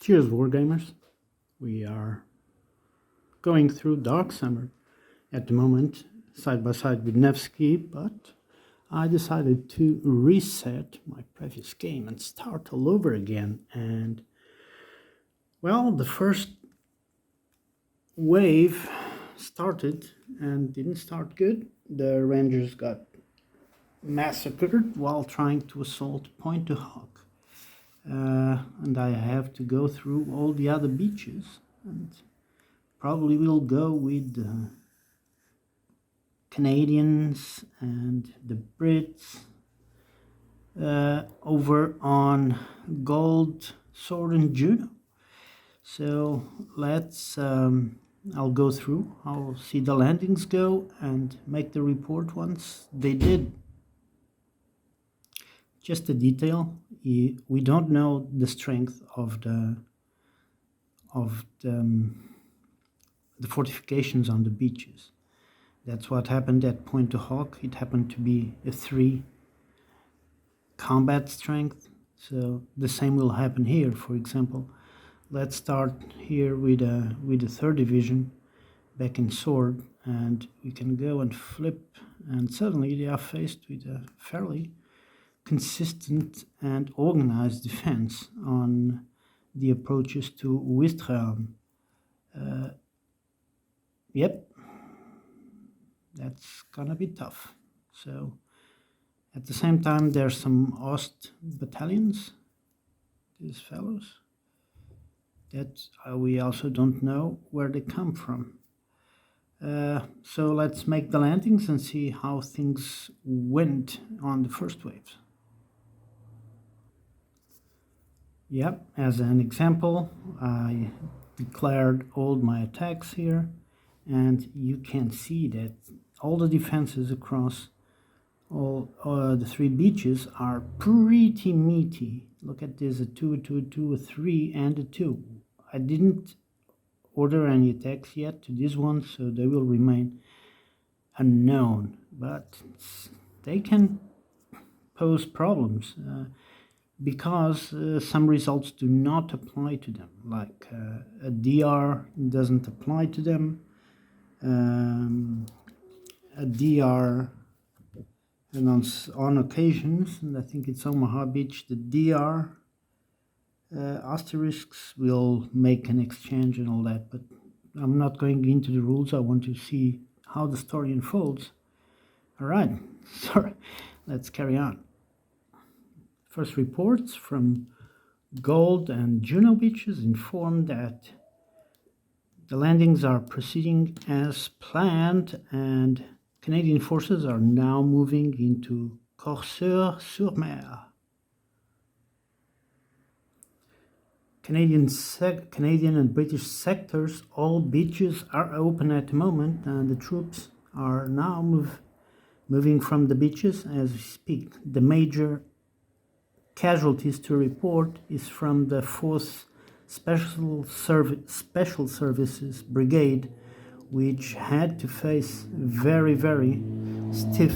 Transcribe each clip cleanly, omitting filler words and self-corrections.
Cheers, Wargamers. We are going through Dark Summer at the moment, side by side with Nevsky, but I decided to reset my previous game and start all over again. And, well, the first wave started and didn't start good. The Rangers got massacred while trying to assault Point to Hawk. And I have to go through all the other beaches, and probably will go with the Canadians and the Brits over on Gold, Sword and Juno. So let's I'll go through, I'll see the landings go and make the report once they did. Just a detail, we don't know the strength of the fortifications on the beaches. That's what happened at Point to Hawk. It happened to be a 3 combat strength, so the same will happen here. For example, let's start here with the 3rd division back in Sword, and we can go and flip, and suddenly they are faced with a fairly consistent and organized defense on the approaches to Ouistreham. Yep, that's gonna be tough. So at the same time, there's some Ost battalions, these fellows, that we also don't know where they come from. So let's make the landings and see how things went on the first waves. Yep, as an example, I declared all my attacks here, and you can see that all the defenses across all the 3 beaches are pretty meaty. Look at this, a 2, a 2, a 2, a 3, and a 2. I didn't order any attacks yet to this one, so they will remain unknown, but they can pose problems. Because some results do not apply to them, like a DR doesn't apply to them, a DR, and on occasions, and I think it's Omaha Beach, the DR asterisks will make an exchange and all that, but I'm not going into the rules. I want to see how the story unfolds. All right, sorry, let's carry on. First reports from Gold and Juno beaches inform that the landings are proceeding as planned, and Canadian forces are now moving into Corsair-sur-Mer. Canadian and British sectors, all beaches are open at the moment, and the troops are now moving from the beaches as we speak. The major casualties to report is from the 4th Special Services Brigade, which had to face very, very stiff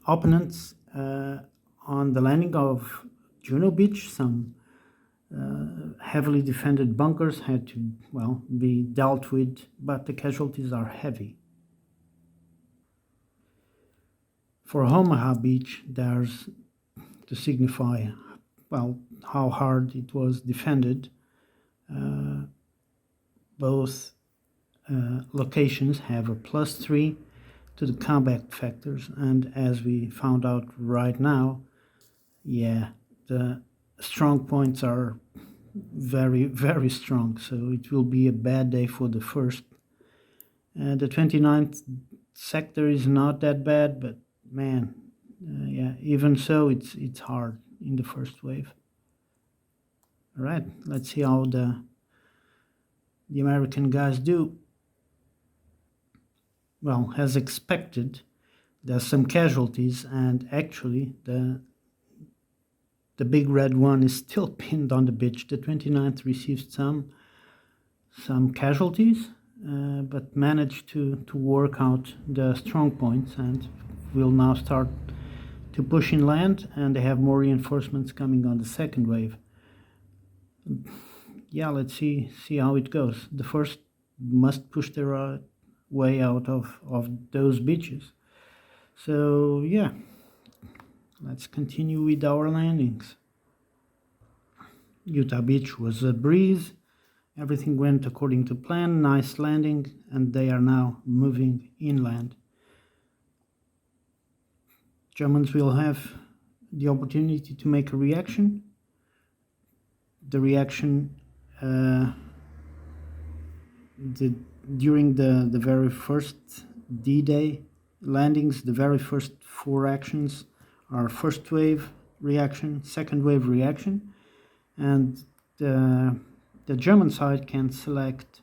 opponents on the landing of Juno Beach. Some heavily defended bunkers had to, well, be dealt with, but the casualties are heavy. For Omaha Beach, there's to signify, well, how hard it was defended. Both locations have a +3 to the combat factors, and as we found out right now, yeah, the strong points are very, very strong, so it will be a bad day for the 1st. The 29th sector is not that bad, but man, yeah, even so, it's hard in the first wave. All right, let's see how the American guys do. Well, as expected, there's some casualties, and actually the big red one is still pinned on the beach. The 29th received some casualties, but managed to work out the strong points, and will now start to push inland, and they have more reinforcements coming on the second wave. Yeah, let's see how it goes. The first must push their way out of those beaches. So yeah, let's continue with our landings. Utah Beach was a breeze. Everything went according to plan, nice landing, and they are now moving inland. Germans will have the opportunity to make a reaction. The reaction during the very first D-Day landings, the very first 4 actions are first wave reaction, second wave reaction, and the German side can select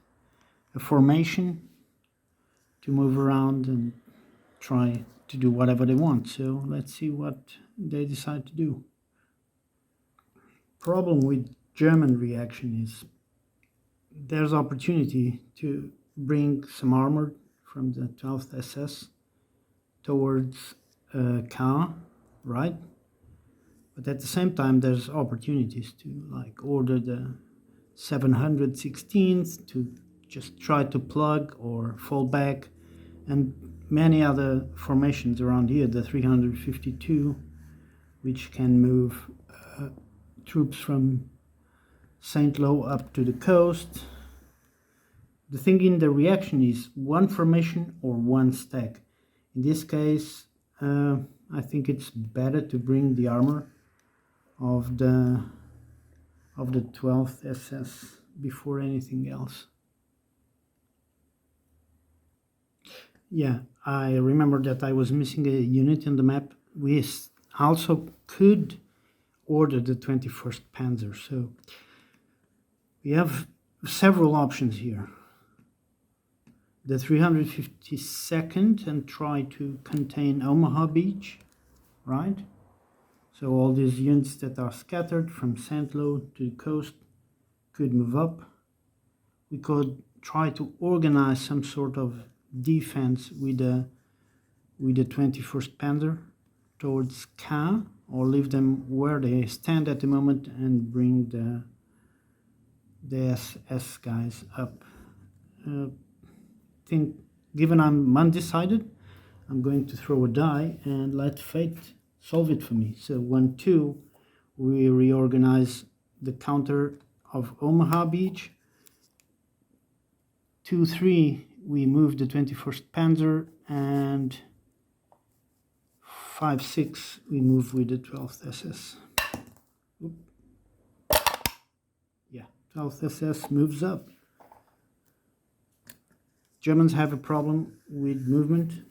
a formation to move around and try to do whatever they want. So let's see what they decide to do. Problem with German reaction is there's opportunity to bring some armor from the 12th SS towards K, right? But at the same time, there's opportunities to like order the 716th to just try to plug or fall back, and many other formations around here, the 352, which can move troops from St. Lo up to the coast. The thing in the reaction is one formation or one stack. In this case, I think it's better to bring the armor of the 12th SS before anything else. Yeah, I remember that I was missing a unit in the map. We also could order the 21st Panzer, so we have several options here. The 352nd and try to contain Omaha Beach, right? So all these units that are scattered from St. Lo to the coast could move up. We could try to organize some sort of defense with the 21st Panzer towards K, or leave them where they stand at the moment and bring the SS guys up. Think, given I'm undecided, I'm going to throw a die and let fate solve it for me. So 1-2, we reorganize the counter of Omaha Beach. 2-3, we move the 21st Panzer, and 5-6, we move with the 12th SS. Oop. Yeah, 12th SS moves up. Germans have a problem with movement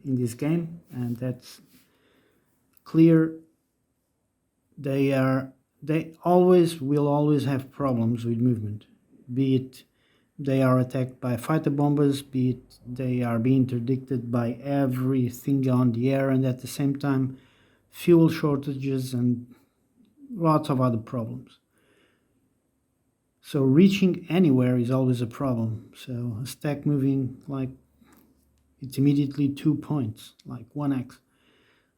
in this game, and that's clear. They will always have problems with movement, be it they are attacked by fighter bombers, be it they are being interdicted by everything on the air, and at the same time fuel shortages and lots of other problems. So reaching anywhere is always a problem. So a stack moving, like, it's immediately 2 points, like 1x.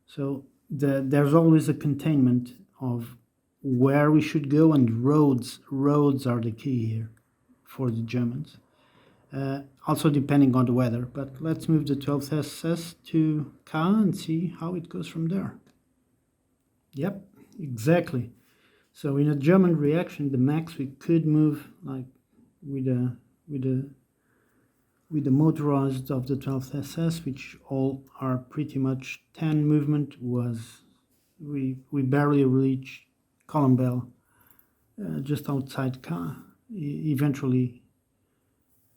So there's always a containment of where we should go, and roads are the key here for the Germans. Also depending on the weather, but let's move the 12th SS to K and see how it goes from there. Yep, exactly. So in a German reaction, the max we could move, like with the motorized of the 12th SS, which all are pretty much 10 movement, was we barely reached Colombelle, just outside K. Eventually,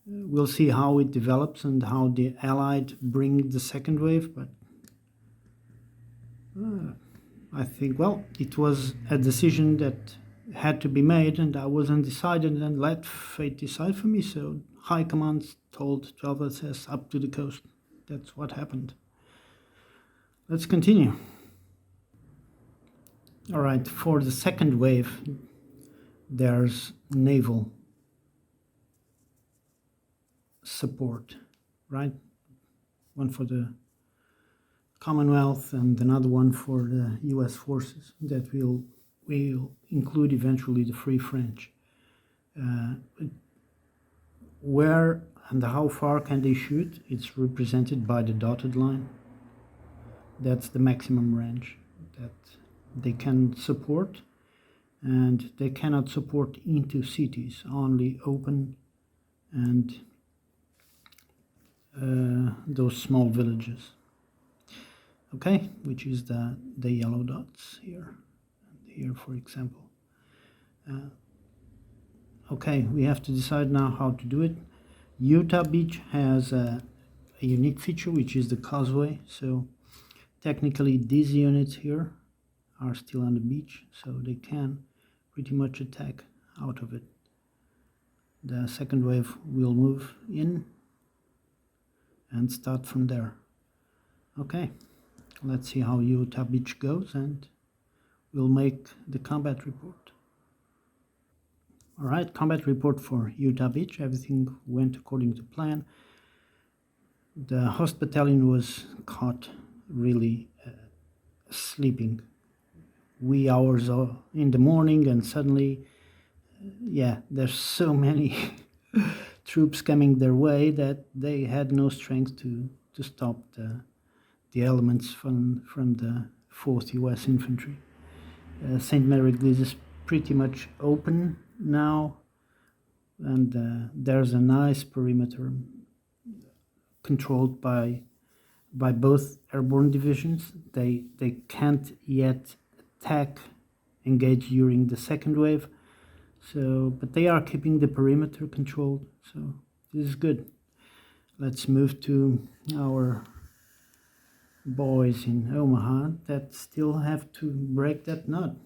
we'll see how it develops and how the Allied bring the second wave, but I think, well, it was a decision that had to be made, and I was undecided, and let fate decide for me. So High Command told 12 SS up to the coast. That's what happened. Let's continue. All right, for the second wave, there's naval support, right? One for the Commonwealth and another one for the US forces that will we'll include eventually the Free French. Where and how far can they shoot? It's represented by the dotted line. That's the maximum range that they can support, and they cannot support into cities, only open and those small villages. Okay, which is the yellow dots here, and here, for example. Okay, we have to decide now how to do it. Utah Beach has a unique feature, which is the causeway. So technically these units here are still on the beach, so they can pretty much attack out of it. The second wave will move in and start from there. Okay, let's see how Utah Beach goes, and we'll make the combat report. Alright, combat report for Utah Beach. Everything went according to plan. The host battalion was caught really sleeping wee hours in the morning, and suddenly, yeah, there's so many troops coming their way that they had no strength to stop the elements from the 4th US Infantry. St. Mary Église is pretty much open now, and there's a nice perimeter controlled by both airborne divisions. They can't yet engage during the second wave, but they are keeping the perimeter controlled, so this is good. Let's move to our boys in Omaha that still have to break that nut.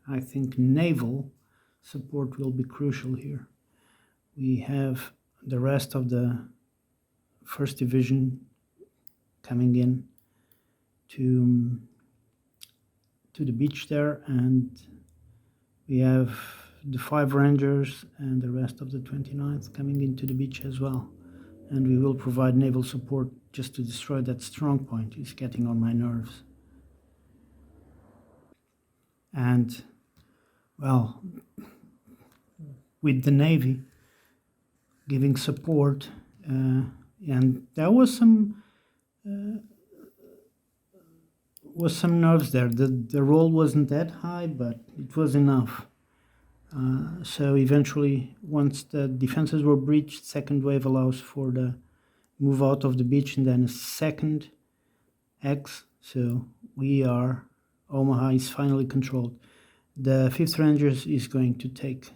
I think naval support will be crucial here. We have the rest of the 1st Division coming in to the beach there, and we have the 5 Rangers and the rest of the 29th coming into the beach as well, and we will provide naval support just to destroy that strong point. It's getting on my nerves. And well, with the Navy giving support, and there was some nerves there. The roll wasn't that high, but it was enough. So eventually, once the defenses were breached, second wave allows for the move out of the beach, and then a second X. So Omaha is finally controlled. The 5th Rangers is going to take.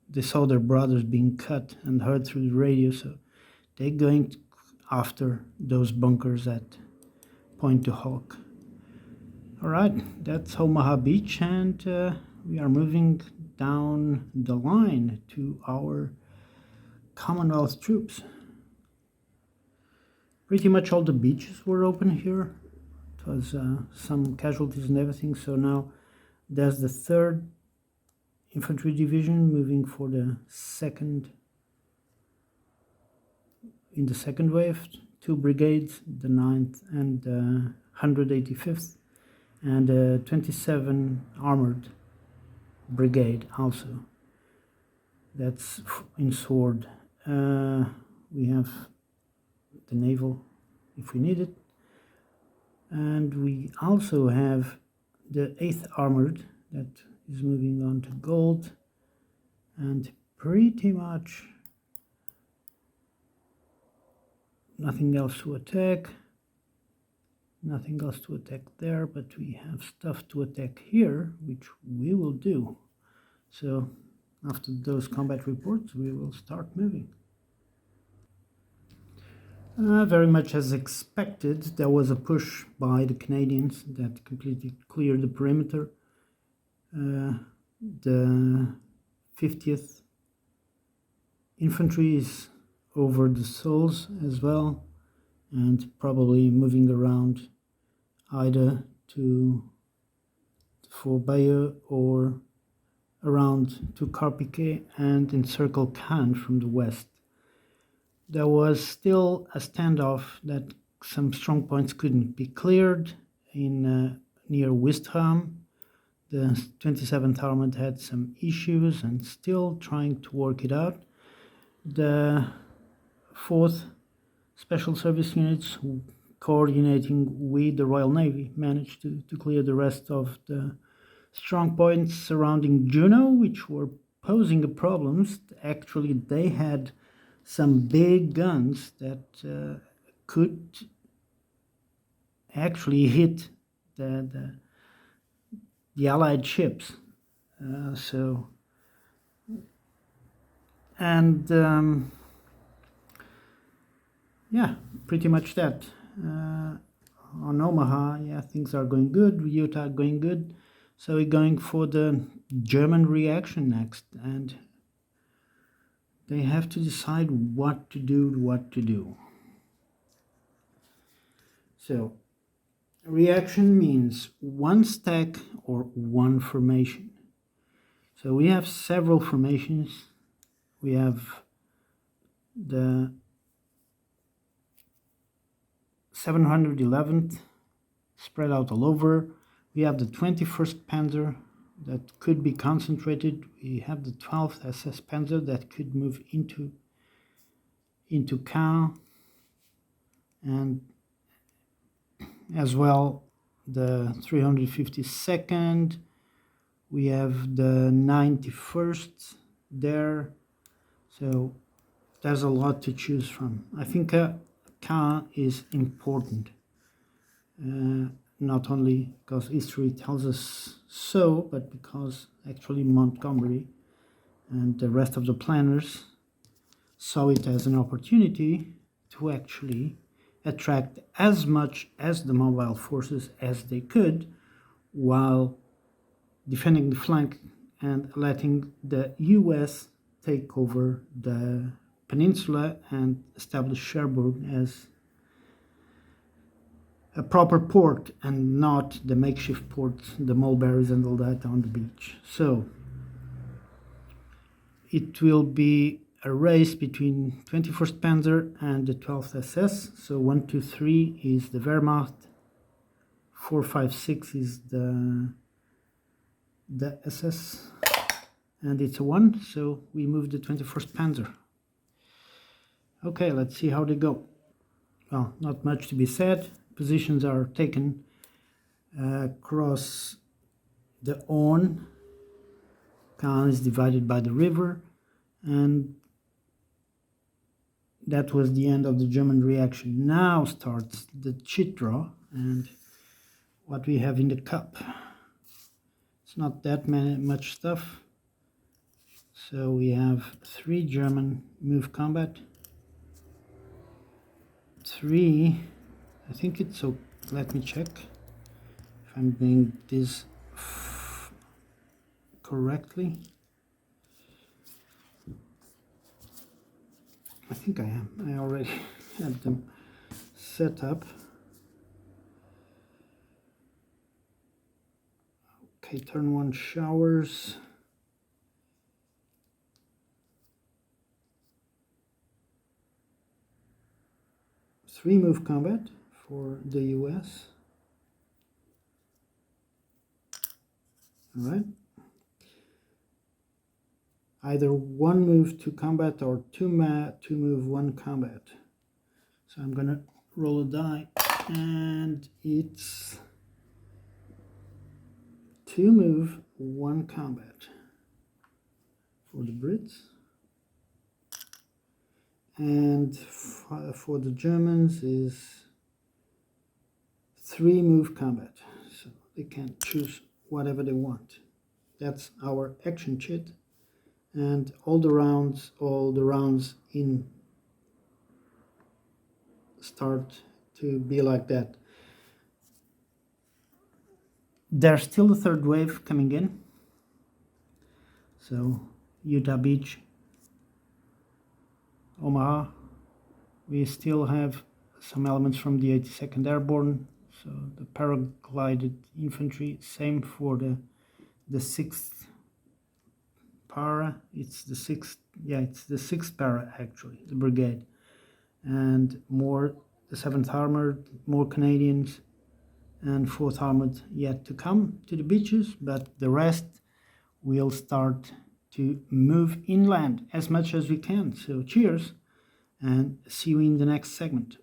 They saw their brothers being cut and heard through the radio, so they're going after those bunkers at Point to Hawk. Alright, that's Omaha Beach, and we are moving down the line to our Commonwealth troops. Pretty much all the beaches were open here. It was some casualties and everything, so now there's the 3rd Infantry Division moving for the second wave, 2 brigades, the 9th and the 185th, and 27 Armored Brigade also. That's in Sword. We have the naval if we need it, and we also have the 8th Armored that is moving on to Gold, and pretty much nothing else to attack. Nothing else to attack there, but we have stuff to attack here, which we will do. So after those combat reports, we will start moving. Very much as expected, there was a push by the Canadians that completely cleared the perimeter. The 50th Infantry is over the Soles as well, and probably moving around either to Fort Bayeux or around to Carpiquet and encircle Cannes from the west. There was still a standoff that some strong points couldn't be cleared in near Ouistreham. The 27th Armored had some issues and still trying to work it out. The 4th Special Service Units, coordinating with the Royal Navy, managed to clear the rest of the strong points surrounding Juno, which were posing problems. Actually, they had some big guns that could actually hit the Allied ships. Yeah, pretty much that. On Omaha, yeah, things are going good. Utah going good. So we're going for the German reaction next, and they have to decide what to do. So reaction means one stack or one formation. So we have several formations. We have the 711th spread out all over. We have the 21st Panzer that could be concentrated. We have the 12th SS Panzer that could move into Caen, and as well the 352nd. We have the 91st there. So there's a lot to choose from. I think Caen is important. Not only because history tells us so, but because actually Montgomery and the rest of the planners saw it as an opportunity to actually attract as much as the mobile forces as they could while defending the flank and letting the US take over the peninsula and establish Cherbourg as a proper port and not the makeshift port, the mulberries and all that on the beach. So it will be a race between 21st Panzer and the 12th SS. So 1, 2, 3 is the Wehrmacht, 4, 5, 6 is the SS, and it's a 1, so we move the 21st Panzer. Okay, let's see how they go. Well, not much to be said. Positions are taken across the Rhône. Caen is divided by the river, and that was the end of the German reaction. Now starts the chit draw and what we have in the cup. It's not that much stuff. So we have 3 German move combat, 3, I think it's so. Let me check if I'm doing this correctly. I think I am. I already had them set up. Okay, turn 1 showers. Three move combat for the US. All right. Either 1 move to combat or 2 move 1 combat. So I'm gonna roll a die, and it's 2 move 1 combat for the Brits, and for the Germans is 3 move combat. So they can choose whatever they want. That's our action chit. And all the rounds in start to be like that. There's still a third wave coming in. So Utah Beach, Omaha, we still have some elements from the 82nd Airborne. So the paraglided infantry, same for the 6th para. It's the 6th, yeah, it's the 6th para actually, the brigade. And more the 7th Armored, more Canadians, and 4th Armored yet to come to the beaches, but the rest will start to move inland as much as we can. So cheers, and see you in the next segment.